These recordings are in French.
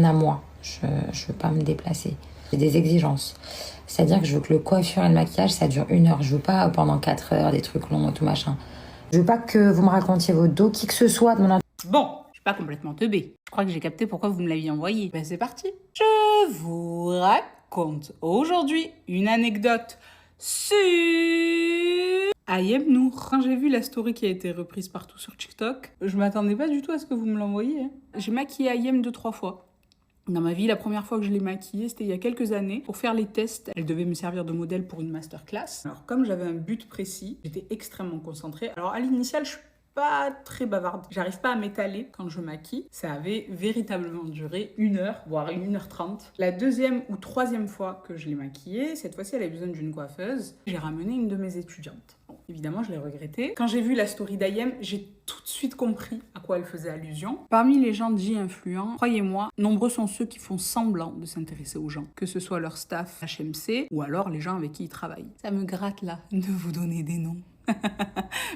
À moi, je veux pas me déplacer. J'ai des exigences. C'est-à-dire que je veux que le coiffure et le maquillage, ça dure 1 heure. Je veux pas pendant 4 heures, des trucs longs et tout machin. Je veux pas que vous me racontiez vos dos, qui que ce soit de mon... Bon, je suis pas complètement teubée. Je crois que j'ai capté pourquoi vous me l'aviez envoyé. Ben c'est parti. Je vous raconte aujourd'hui une anecdote sur Ayem Nour. Quand j'ai vu la story qui a été reprise partout sur TikTok, je m'attendais pas du tout à ce que vous me l'envoyiez. J'ai maquillé Ayem 2-3 fois. Dans ma vie, la première fois que je l'ai maquillée, c'était il y a quelques années. Pour faire les tests, elle devait me servir de modèle pour une masterclass. Alors comme j'avais un but précis, j'étais extrêmement concentrée. Alors à l'initiale, je suis pas très bavarde. J'arrive pas à m'étaler quand je maquille. Ça avait véritablement duré 1 heure, voire 1h30. La deuxième ou troisième fois que je l'ai maquillée, cette fois-ci, elle avait besoin d'une coiffeuse. J'ai ramené une de mes étudiantes. Bon, évidemment, je l'ai regretté. Quand j'ai vu la story d'Ayem, j'ai tout de suite compris à quoi elle faisait allusion. Parmi les gens dits influents, croyez-moi, nombreux sont ceux qui font semblant de s'intéresser aux gens, que ce soit leur staff HMC ou alors les gens avec qui ils travaillent. Ça me gratte là de vous donner des noms.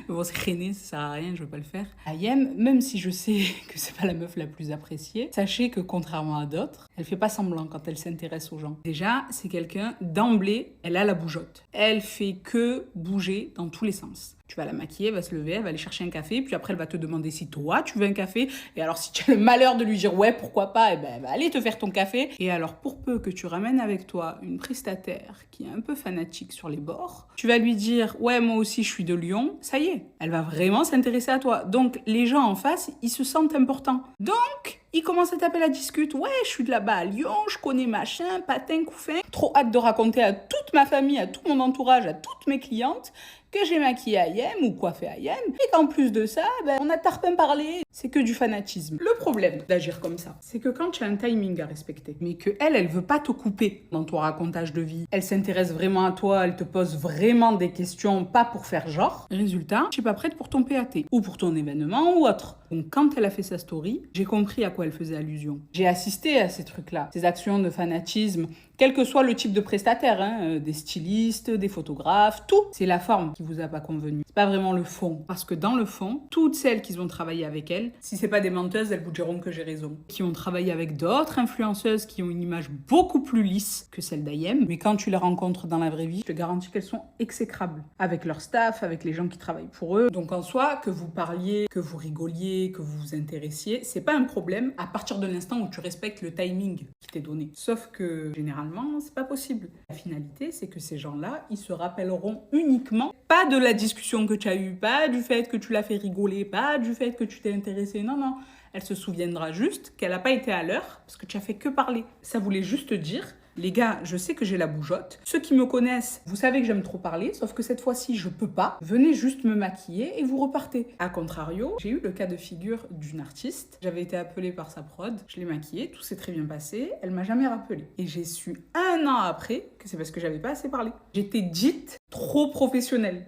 Bon, c'est traîner, ça sert à rien, je veux pas le faire. Ayem, même si je sais que c'est pas la meuf la plus appréciée, sachez que contrairement à d'autres, elle fait pas semblant quand elle s'intéresse aux gens. Déjà, c'est quelqu'un, d'emblée, elle a la bougeotte. Elle fait que bouger dans tous les sens. Tu vas la maquiller, elle va se lever, elle va aller chercher un café, puis après elle va te demander si toi tu veux un café. Et alors si tu as le malheur de lui dire ouais pourquoi pas, et ben elle va aller te faire ton café. Et alors pour peu que tu ramènes avec toi une prestataire qui est un peu fanatique sur les bords, tu vas lui dire ouais moi aussi je suis de Lyon, ça y est, elle va vraiment s'intéresser à toi. Donc les gens en face, ils se sentent importants. Donc il commence à taper la discute. Ouais, je suis de là-bas à Lyon, je connais machin, patin, couffin. Trop hâte de raconter à toute ma famille, à tout mon entourage, à toutes mes clientes que j'ai maquillé Ayem ou coiffé Ayem. Et qu'en plus de ça, ben, on a tarpin parlé. C'est que du fanatisme. Le problème d'agir comme ça, c'est que quand tu as un timing à respecter, mais que elle veut pas te couper dans ton racontage de vie, elle s'intéresse vraiment à toi, elle te pose vraiment des questions, pas pour faire genre. Résultat, je suis pas prête pour ton PAT, ou pour ton événement, ou autre. Donc quand elle a fait sa story, j'ai compris à quoi elle faisait allusion. J'ai assisté à ces trucs-là, ces actions de fanatisme, quel que soit le type de prestataire, hein, des stylistes, des photographes, tout. C'est la forme qui vous a pas convenu. C'est pas vraiment le fond. Parce que dans le fond, toutes celles qui ont travaillé avec elle, si c'est pas des menteuses, elles vous diront que j'ai raison. Qui ont travaillé avec d'autres influenceuses qui ont une image beaucoup plus lisse que celle d'Ayem, mais quand tu les rencontres dans la vraie vie, je te garantis qu'elles sont exécrables. Avec leur staff, avec les gens qui travaillent pour eux. Donc en soi, que vous parliez, que vous rigoliez, que vous vous intéressiez, c'est pas un problème à partir de l'instant où tu respectes le timing qui t'est donné. Sauf que généralement, c'est pas possible. La finalité, c'est que ces gens-là, ils se rappelleront uniquement pas de la discussion que tu as eue, pas du fait que tu l'as fait rigoler, pas du fait que tu t'es intéressé. Non, non. Elle se souviendra juste qu'elle n'a pas été à l'heure parce que tu as fait que parler. Ça voulait juste dire, les gars, je sais que j'ai la bougeotte. Ceux qui me connaissent, vous savez que j'aime trop parler, sauf que cette fois-ci, je peux pas. Venez juste me maquiller et vous repartez. A contrario, j'ai eu le cas de figure d'une artiste. J'avais été appelée par sa prod, je l'ai maquillée, tout s'est très bien passé. Elle m'a jamais rappelé. Et j'ai su 1 an après que c'est parce que j'avais pas assez parlé. J'étais dite trop professionnelle.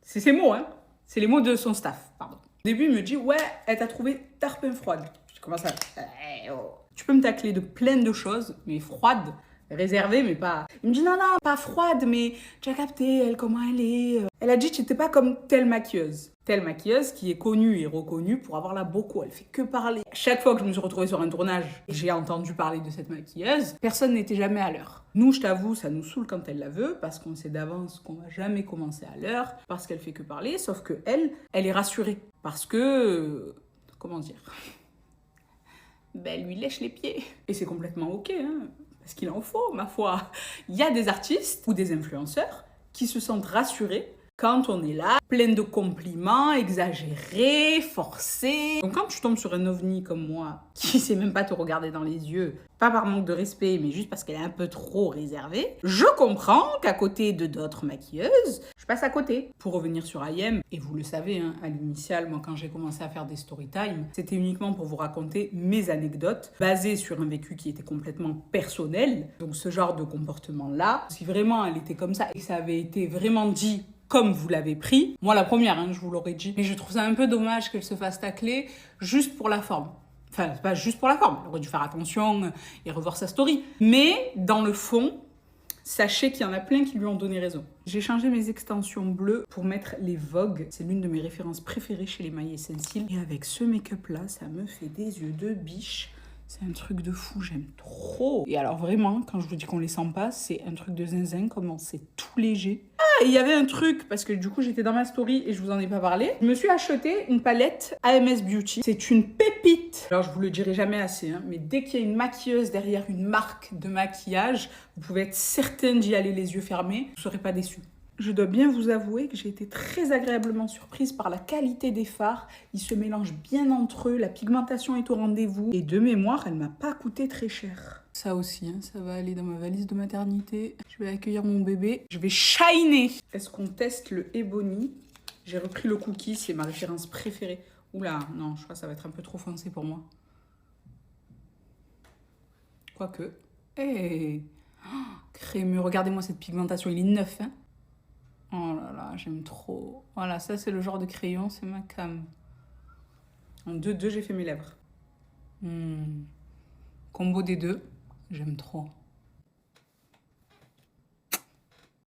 C'est ces mots, hein. C'est les mots de son staff, pardon. Au début, il me dit, ouais, elle t'a trouvé tarpin froide. Je commence à... Tu peux me tacler de plein de choses, mais froide, réservée, mais pas... Il me dit, non, non, pas froide, mais tu as capté, elle, comment elle est. Elle a dit que tu n'étais pas comme telle maquilleuse. Telle maquilleuse qui est connue et reconnue pour avoir la beaucoup. Elle fait que parler. Chaque fois que je me suis retrouvée sur un tournage et j'ai entendu parler de cette maquilleuse, personne n'était jamais à l'heure. Nous, je t'avoue, ça nous saoule quand elle la veut, parce qu'on sait d'avance qu'on va jamais commencer à l'heure, parce qu'elle fait que parler, sauf que elle est rassurée. Parce que... comment dire, ben, elle lui lèche les pieds. Et c'est complètement ok, hein, parce qu'il en faut, ma foi. Il y a des artistes ou des influenceurs qui se sentent rassurés quand on est là, plein de compliments, exagérés, forcés. Donc quand tu tombes sur un ovni comme moi, qui sait même pas te regarder dans les yeux, pas par manque de respect, mais juste parce qu'elle est un peu trop réservée, je comprends qu'à côté de d'autres maquilleuses, je passe à côté. Pour revenir sur Ayem, et vous le savez, hein, à l'initiale, moi quand j'ai commencé à faire des story time, c'était uniquement pour vous raconter mes anecdotes, basées sur un vécu qui était complètement personnel. Donc ce genre de comportement-là, si vraiment elle était comme ça, et que ça avait été vraiment dit comme vous l'avez pris. Moi, la première, hein, je vous l'aurais dit. Mais je trouve ça un peu dommage qu'elle se fasse tacler juste pour la forme. Enfin, pas juste pour la forme. Elle aurait dû faire attention et revoir sa story. Mais dans le fond, sachez qu'il y en a plein qui lui ont donné raison. J'ai changé mes extensions bleues pour mettre les Vogue. C'est l'une de mes références préférées chez les mailles Essentiel. Et avec ce make-up-là, ça me fait des yeux de biche. C'est un truc de fou, j'aime trop. Et alors vraiment, quand je vous dis qu'on les sent pas, c'est un truc de zinzin, comment c'est tout léger. Ah, et il y avait un truc, parce que du coup j'étais dans ma story et je vous en ai pas parlé. Je me suis acheté une palette AMS Beauty. C'est une pépite. Alors je vous le dirai jamais assez, hein, mais dès qu'il y a une maquilleuse derrière une marque de maquillage, vous pouvez être certaine d'y aller les yeux fermés. Vous ne serez pas déçus. Je dois bien vous avouer que j'ai été très agréablement surprise par la qualité des fards. Ils se mélangent bien entre eux, la pigmentation est au rendez-vous. Et de mémoire, elle m'a pas coûté très cher. Ça aussi, hein, ça va aller dans ma valise de maternité. Je vais accueillir mon bébé. Je vais shiner. Est-ce qu'on teste le Ebony? J'ai repris le cookie, c'est ma référence préférée. Oula, non, je crois que ça va être un peu trop foncé pour moi. Quoique. Hey, crémeux, regardez-moi cette pigmentation, il est neuf, hein. Oh là là, j'aime trop. Voilà, ça c'est le genre de crayon, c'est ma cam. En 2-2, j'ai fait mes lèvres. Combo des deux, j'aime trop.